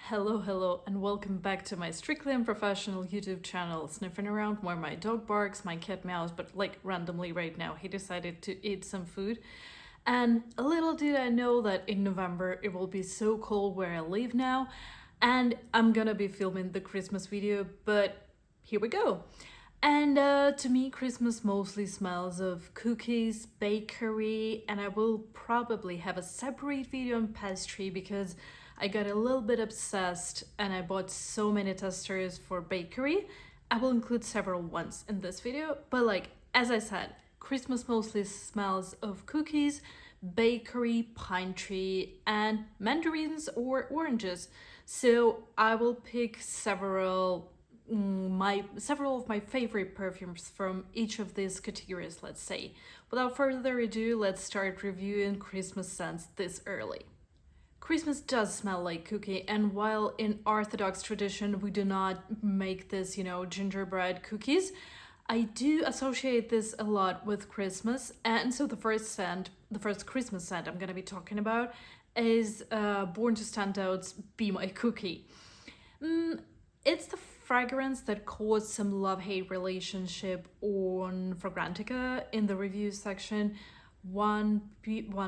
Hello, and welcome back to my strictly unprofessional YouTube channel, sniffing around where my dog barks, my cat meows, but like randomly right now he decided to eat some food. And little did I know that in November it will be so cold where I live now, and I'm gonna be filming the Christmas video, but here we go. And to me, Christmas mostly smells of cookies, bakery, and I will probably have a separate video on pastry because I got a little bit obsessed and I bought so many testers for bakery. I will include several ones in this video, but like as I said, Christmas mostly smells of cookies, bakery, pine tree, and mandarins or oranges. So I will pick several of my favorite perfumes from each of these categories, let's say. Without further ado, let's start reviewing Christmas scents this early. Christmas does smell like cookie, and while in Orthodox tradition we do not make this, gingerbread cookies, I do associate this a lot with Christmas. And so the first Christmas scent I'm gonna be talking about is Born to Stand Out's Be My Cookie. It's the fragrance that caused some love-hate relationship on Fragrantica in the reviews section. One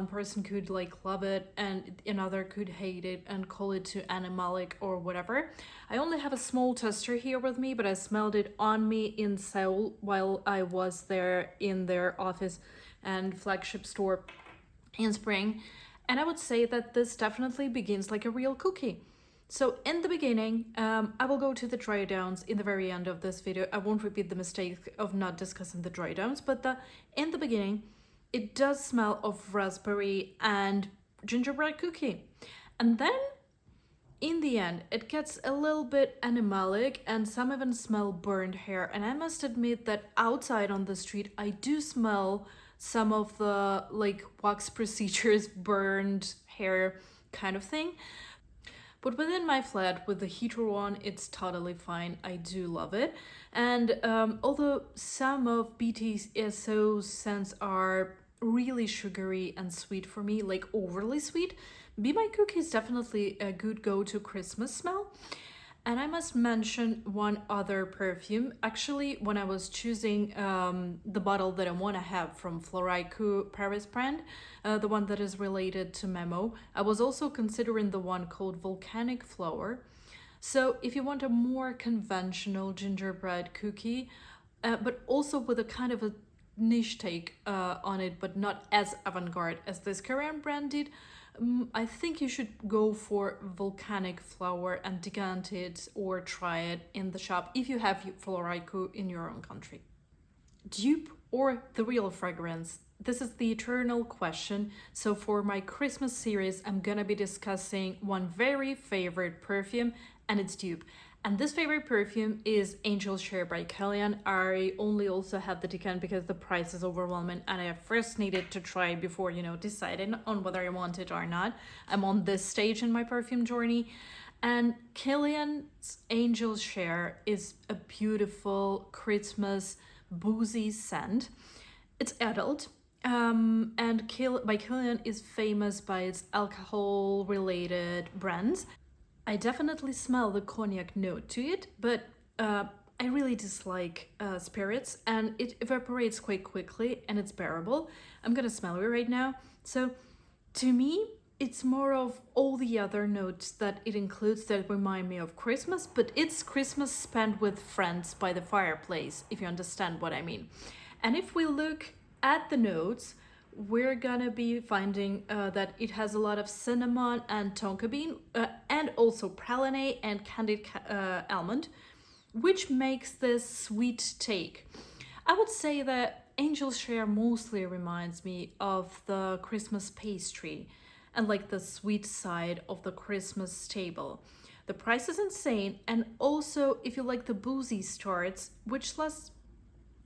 person could like love it and another could hate it and call it too animalic or whatever. I only have a small tester here with me, but I smelled it on me in Seoul while I was there in their office and flagship store in spring, and I would say that this definitely begins like a real cookie. So in the beginning, I will go to the dry downs in the very end of this video. I won't repeat the mistake of not discussing the dry downs, but in the beginning, it does smell of raspberry and gingerbread cookie. And then in the end, it gets a little bit animalic and some even smell burned hair. And I must admit that outside on the street, I do smell some of the like wax procedures, burned hair kind of thing. But within my flat with the heater on, it's totally fine. I do love it. And although some of BTSO scents are really sugary and sweet for me, like overly sweet, Be My Cookie is definitely a good go-to Christmas smell. And I must mention one other perfume. Actually, when I was choosing the bottle that I want to have from Floraiku Paris brand, the one that is related to Memo, I was also considering the one called Volcanic Flower. So if you want a more conventional gingerbread cookie, but also with a kind of a niche take on it, but not as avant-garde as this Korean brand did, I think you should go for Volcanic Flower and decant it or try it in the shop if you have Floraiku in your own country. Dupe or the real fragrance? This is the eternal question. So for my Christmas series, I'm gonna be discussing one very favorite perfume, and it's dupe. And this favorite perfume is Angel's Share by Kilian. I only also have the decant because the price is overwhelming and I first needed to try before, deciding on whether I want it or not. I'm on this stage in my perfume journey. And Kilian's Angel's Share is a beautiful Christmas boozy scent. It's adult. And Kilian is famous by its alcohol-related brands. I definitely smell the cognac note to it, but I really dislike spirits and it evaporates quite quickly and it's bearable. I'm gonna smell it right now. So to me, it's more of all the other notes that it includes that remind me of Christmas, but it's Christmas spent with friends by the fireplace, if you understand what I mean. And if we look at the notes, we're gonna be finding that it has a lot of cinnamon and tonka bean and also praline and candied almond, which makes this sweet take. I would say that Angel's Share mostly reminds me of the Christmas pastry and like the sweet side of the Christmas table. The price is insane, and also if you like the boozy starts, which lasts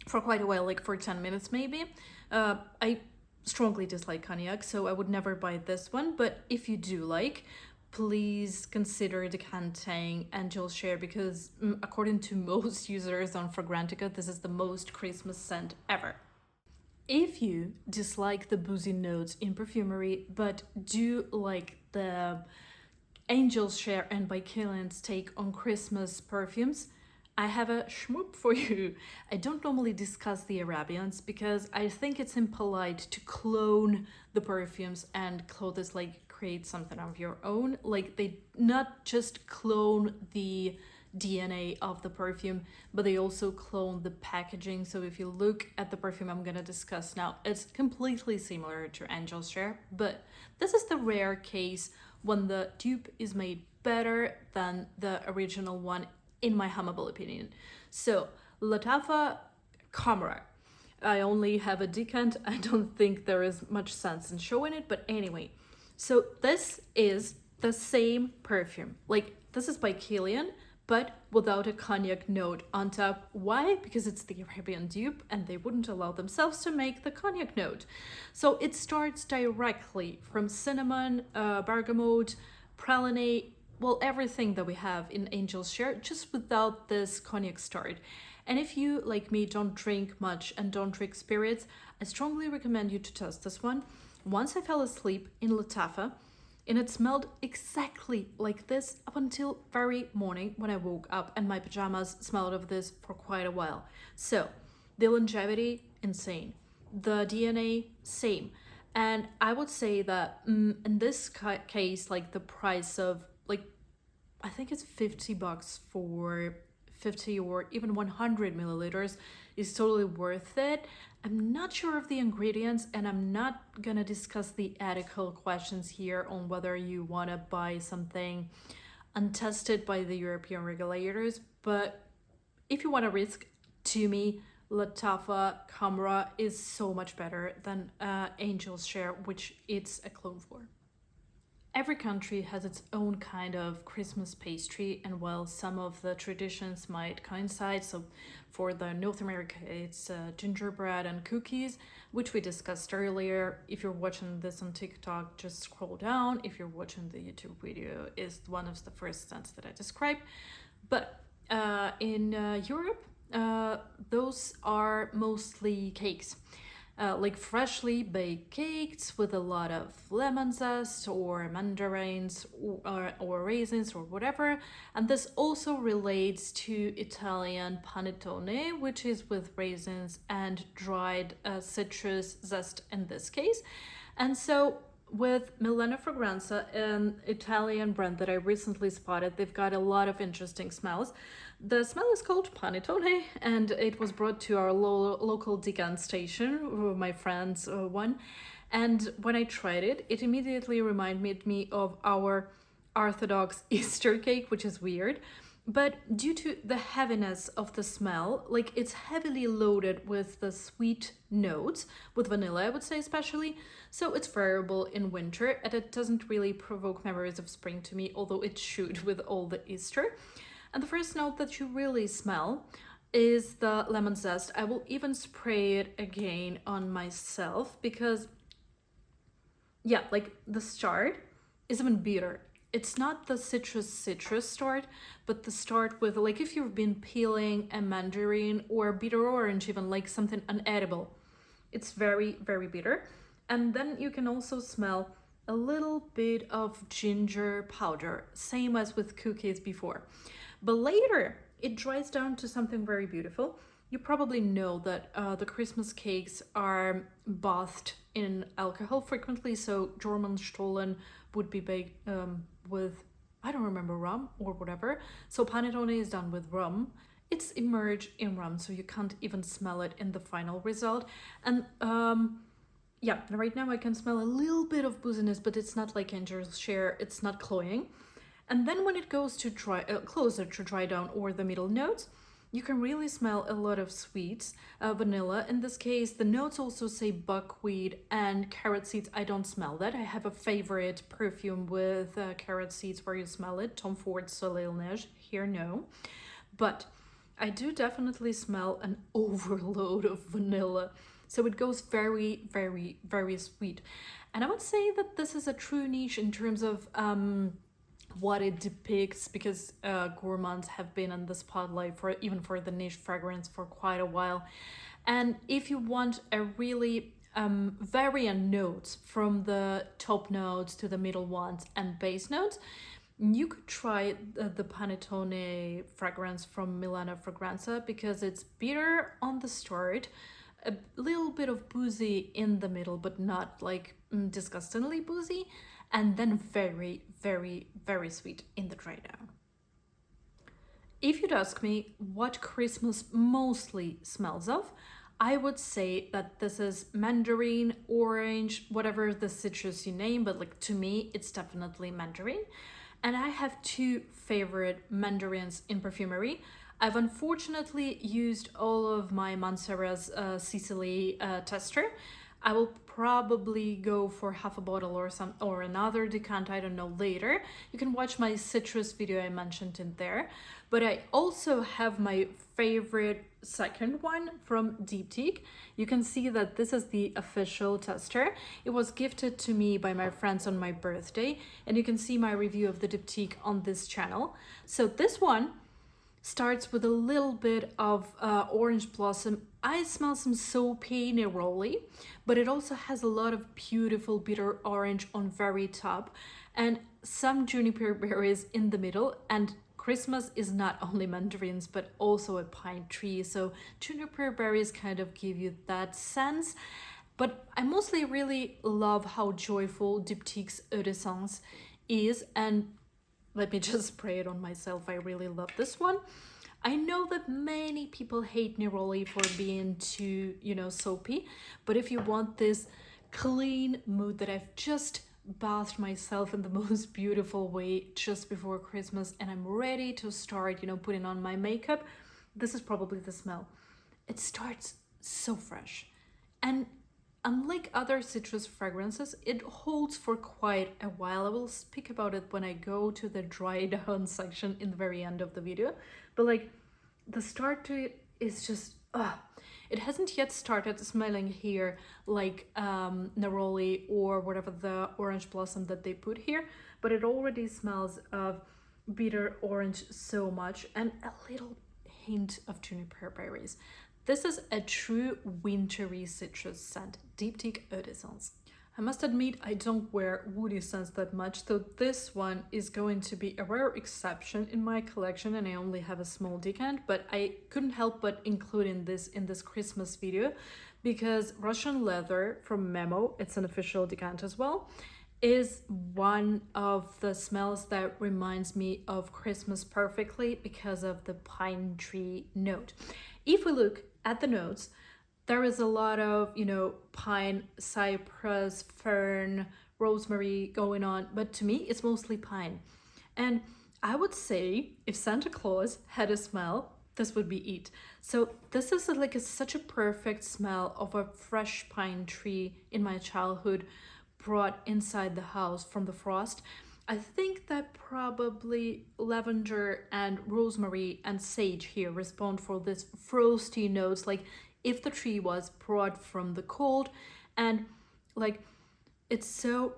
for quite a while, like for 10 minutes maybe. I strongly dislike cognac, so I would never buy this one, but if you do like, please consider decanting Angel's Share because according to most users on Fragrantica, this is the most Christmas scent ever. If you dislike the boozy notes in perfumery but do like the Angel's Share and by Kilian's take on Christmas perfumes, I have a shmoop for you. I don't normally discuss the Arabians because I think it's impolite to clone the perfumes and clothes like create something of your own. Like they not just clone the DNA of the perfume, but they also clone the packaging. So if you look at the perfume I'm gonna discuss now, it's completely similar to Angel's Share, but this is the rare case when the dupe is made better than the original one, in my humble opinion. So Lattafa Khamrah. I only have a decant. I don't think there is much sense in showing it, but anyway. So this is the same perfume. Like this is by Kilian, but without a cognac note on top. Why? Because it's the Arabian dupe and they wouldn't allow themselves to make the cognac note. So it starts directly from cinnamon, bergamot, pralinate, well, everything that we have in Angel's Share, just without this cognac start. And if you, like me, don't drink much and don't drink spirits, I strongly recommend you to test this one. Once I fell asleep in Lattafa, and it smelled exactly like this up until very morning when I woke up, and my pajamas smelled of this for quite a while. So the longevity, insane. The DNA, same. And I would say that in this case, like the price of like, I think it's $50 for 50 or even 100 milliliters is totally worth it. I'm not sure of the ingredients, and I'm not gonna discuss the ethical questions here on whether you wanna buy something untested by the European regulators, but if you wanna risk, to me, Lattafa Khamrah is so much better than Angel's Share, which it's a clone for. Every country has its own kind of Christmas pastry, and while some of the traditions might coincide, so for the North America it's gingerbread and cookies, which we discussed earlier. If you're watching this on TikTok, just scroll down. If you're watching the YouTube video, is one of the first scents that I described. But in Europe, those are mostly cakes. Like freshly baked cakes with a lot of lemon zest or mandarins or raisins or whatever. And this also relates to Italian panettone, which is with raisins and dried citrus zest in this case. And so with Milano Fragranza, an Italian brand that I recently spotted, they've got a lot of interesting smells. The smell is called Panettone, and it was brought to our local decant station, my friend's one. And when I tried it, it immediately reminded me of our Orthodox Easter cake, which is weird. But due to the heaviness of the smell, like it's heavily loaded with the sweet notes, with vanilla, I would say especially, so it's variable in winter, and it doesn't really provoke memories of spring to me, although it should with all the Easter. And the first note that you really smell is the lemon zest. I will even spray it again on myself because, yeah, like the start is even bitter. It's not the citrus start, but the start with, like, if you've been peeling a mandarin or bitter orange, even like something unedible, it's very, very bitter. And then you can also smell a little bit of ginger powder, same as with cookies before. But later, it dries down to something very beautiful. You probably know that the Christmas cakes are bathed in alcohol frequently, so Stollen would be baked with, I don't remember, rum or whatever. So Panettone is done with rum. It's immersed in rum, so you can't even smell it in the final result. And yeah, right now I can smell a little bit of booziness, but it's not like Angel's Share, it's not cloying. And then when it goes to dry, closer to dry down or the middle notes, you can really smell a lot of sweets, vanilla. In this case, the notes also say buckwheat and carrot seeds. I don't smell that. I have a favorite perfume with carrot seeds where you smell it, Tom Ford Soleil Neige. Here, no. But I do definitely smell an overload of vanilla. So it goes very, very, very sweet. And I would say that this is a true niche in terms of what it depicts, because gourmands have been in the spotlight for even for the niche fragrance for quite a while. And if you want a really variant notes from the top notes to the middle ones and base notes, You could try the Panettone fragrance from Milano Fragranza because it's bitter on the start, a little bit of boozy in the middle, but not like disgustingly boozy, and then very, very, very sweet in the dry down. If you'd ask me what Christmas mostly smells of, I would say that this is mandarin, orange, whatever the citrus you name, but like to me, it's definitely mandarin. And I have two favorite mandarins in perfumery. I've unfortunately used all of my Mancera's Sicily tester. I will probably go for half a bottle or another decant, I don't know, later. You can watch my citrus video I mentioned in there. But I also have my favorite second one from Diptyque. You can see that this is the official tester. It was gifted to me by my friends on my birthday, and you can see my review of the Diptyque on this channel. So this one starts with a little bit of orange blossom. I smell some soapy neroli, but it also has a lot of beautiful bitter orange on very top and some juniper berries in the middle. And Christmas is not only mandarins, but also a pine tree. So juniper berries kind of give you that sense. But I mostly really love how joyful Diptyque's Eau de Sens is. And let me just spray it on myself. I really love this one. I know that many people hate neroli for being too, soapy. But if you want this clean mood that I've just bathed myself in the most beautiful way just before Christmas and I'm ready to start, putting on my makeup, this is probably the smell. It starts so fresh. And unlike other citrus fragrances, it holds for quite a while. I will speak about it when I go to the dry down section in the very end of the video. But like the start to it is just, it hasn't yet started smelling here like neroli or whatever the orange blossom that they put here, but it already smells of bitter orange so much and a little hint of juniper berries. This is a true wintry citrus scent, Diptyque Eau de Sens. I must admit I don't wear woody scents that much, so this one is going to be a rare exception in my collection and I only have a small decant, but I couldn't help but including this in this Christmas video because Russian Leather from Memo, it's an official decant as well, is one of the smells that reminds me of Christmas perfectly because of the pine tree note. If we look at the notes, there is a lot of, pine, cypress, fern, rosemary going on, but to me, it's mostly pine. And I would say if Santa Claus had a smell, this would be it. So this is such a perfect smell of a fresh pine tree in my childhood brought inside the house from the frost. I think that probably lavender and rosemary and sage here respond for this frosty notes, like if the tree was brought from the cold. And it's so,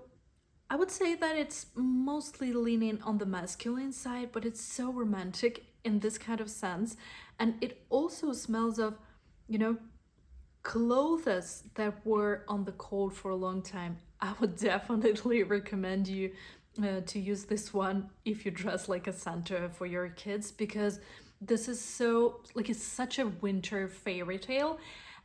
I would say that it's mostly leaning on the masculine side, but it's so romantic in this kind of sense. And it also smells of, clothes that were on the cold for a long time. I would definitely recommend you to use this one if you dress like a Santa for your kids, because this is so, it's such a winter fairy tale.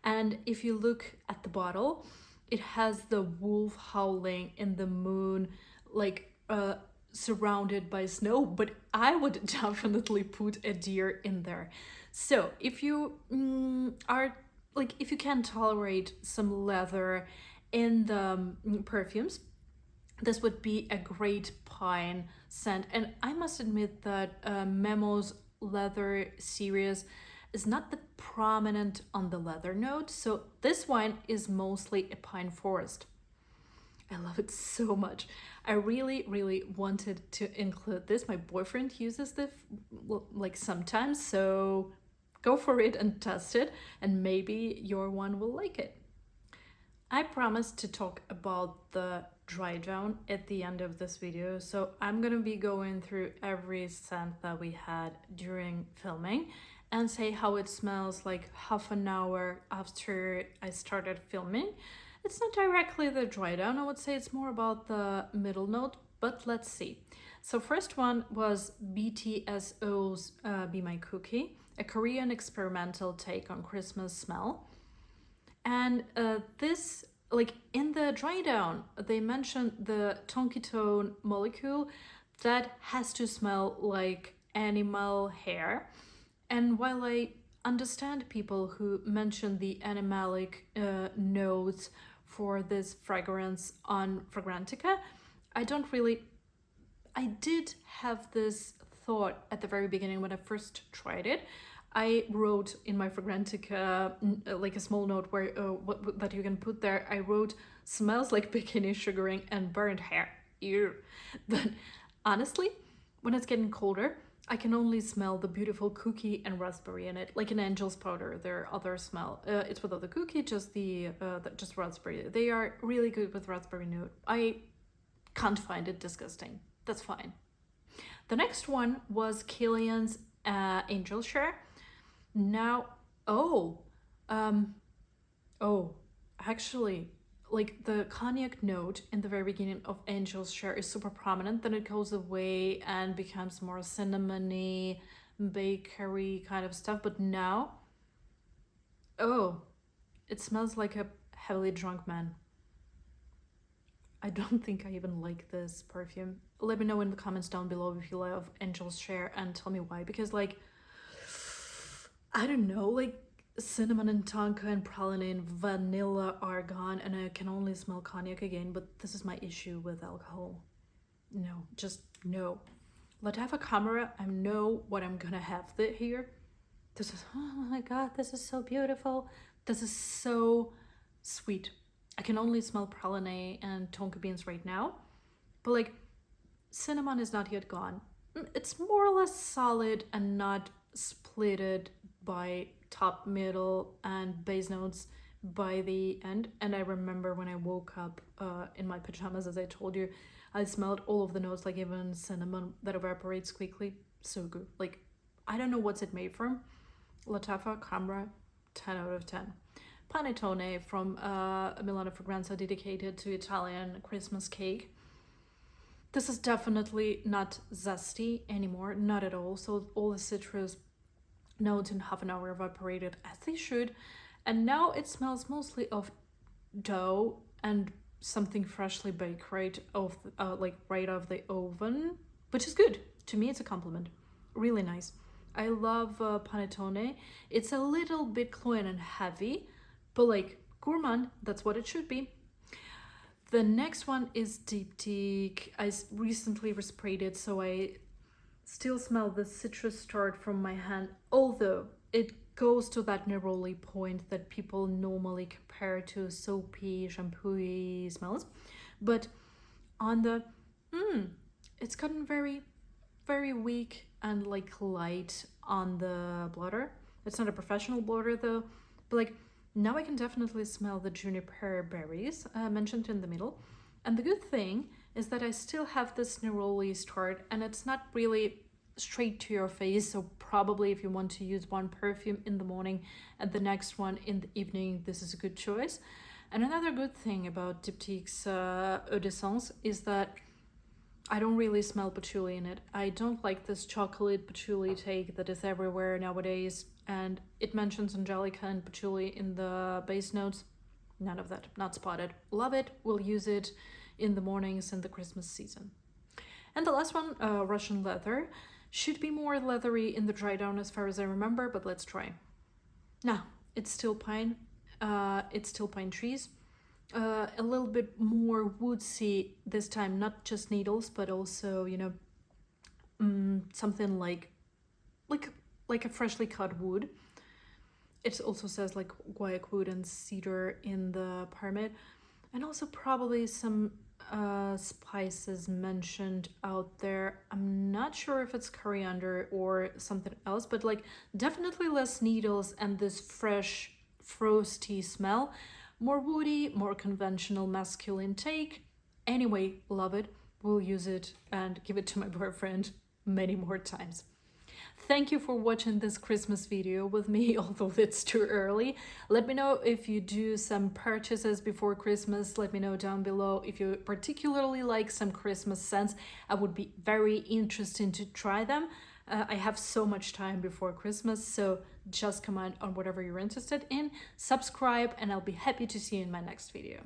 And if you look at the bottle, it has the wolf howling in the moon, surrounded by snow, but I would definitely put a deer in there. So if you if you can tolerate some leather in the perfumes, this would be a great pine scent. And I must admit that Memo's leather series is not that prominent on the leather note, so this one is mostly a pine forest. I love it so much. I really, really wanted to include this. My boyfriend uses this sometimes, so go for it and test it, and maybe your one will like it. I promised to talk about the dry down at the end of this video, so I'm gonna be going through every scent that we had during filming and say how it smells like half an hour after I started filming. It's not directly the dry down, I would say it's more about the middle note, but let's see. So first one was BTSO's Be My Cookie, a Korean experimental take on Christmas smell. And this, like in the dry down, they mentioned the tonkitone molecule that has to smell like animal hair. And while I understand people who mention the animalic notes for this fragrance on Fragrantica, I don't really. I did have this thought at the very beginning when I first tried it. I wrote in my Fragrantica like a small note where that you can put there. I wrote smells like bikini sugaring and burnt hair. Ew. But honestly, when it's getting colder, I can only smell the beautiful cookie and raspberry in it, like an angel's powder. Their other smell, it's without the cookie, just the just raspberry. They are really good with raspberry note. I can't find it disgusting. That's fine. The next one was Kilian's Angel Share. Now, actually, like the cognac note in the very beginning of Angel's Share is super prominent. Then it goes away and becomes more cinnamony, bakery kind of stuff. But now, it smells like a heavily drunk man. I don't think I even like this perfume. Let me know in the comments down below if you love Angel's Share and tell me why. Because like, I don't know, like cinnamon and tonka and praline, vanilla, argan, and I can only smell cognac again, but this is my issue with alcohol. No, just no. Lattafa Khamrah, I know what I'm gonna have here. This is, oh my god, this is so beautiful. This is so sweet. I can only smell praline and tonka beans right now, but like cinnamon is not yet gone. It's more or less solid and not splitted by top, middle, and base notes by the end. And I remember when I woke up in my pajamas, as I told you, I smelled all of the notes, like even cinnamon that evaporates quickly. So good. Like, I don't know what's it made from. Lattafa, Khamrah, 10 out of 10. Panettone from Milano Fragranza, dedicated to Italian Christmas cake. This is definitely not zesty anymore, not at all. So all the citrus notes in half an hour evaporated as they should. And now it smells mostly of dough and something freshly baked right off, like right off the oven, which is good. To me, it's a compliment. Really nice. I love Panettone. It's a little bit cloying and heavy, but like gourmand, that's what it should be. The next one is Diptyque. I recently resprayed it, so I still smell the citrus start from my hand, although it goes to that neroli point that people normally compare to soapy, shampoo-y smells. But on the, it's gotten very, very weak and like light on the blotter. It's not a professional blotter though, but like now I can definitely smell the juniper berries mentioned in the middle. And the good thing is that I still have this neroli start, and it's not really straight to your face. So probably if you want to use one perfume in the morning and the next one in the evening, this is a good choice. And another good thing about Diptyque's Eau de Sens is that I don't really smell patchouli in it. I don't like this chocolate patchouli take that is everywhere nowadays. And it mentions angelica and patchouli in the base notes. None of that, not spotted. Love it, we'll use it in the mornings in the Christmas season. And the last one, Russian leather. Should be more leathery in the dry down as far as I remember, but let's try. Now, it's still pine. It's still pine trees. A little bit more woodsy this time, not just needles, but also, you know, something like a freshly cut wood. It also says like guaiac wood and cedar in the permit, and also probably some spices mentioned out there. I'm not sure if it's coriander or something else, but like definitely less needles and this fresh frosty smell. More woody, more conventional masculine take. Anyway, love it. We'll use it and give it to my boyfriend many more times. Thank you for watching this Christmas video with me, although it's too early. Let me know if you do some purchases before Christmas. Let me know down below if you particularly like some Christmas scents. I would be very interested to try them. I have so much time before Christmas, so just comment on whatever you're interested in, subscribe, and I'll be happy to see you in my next video.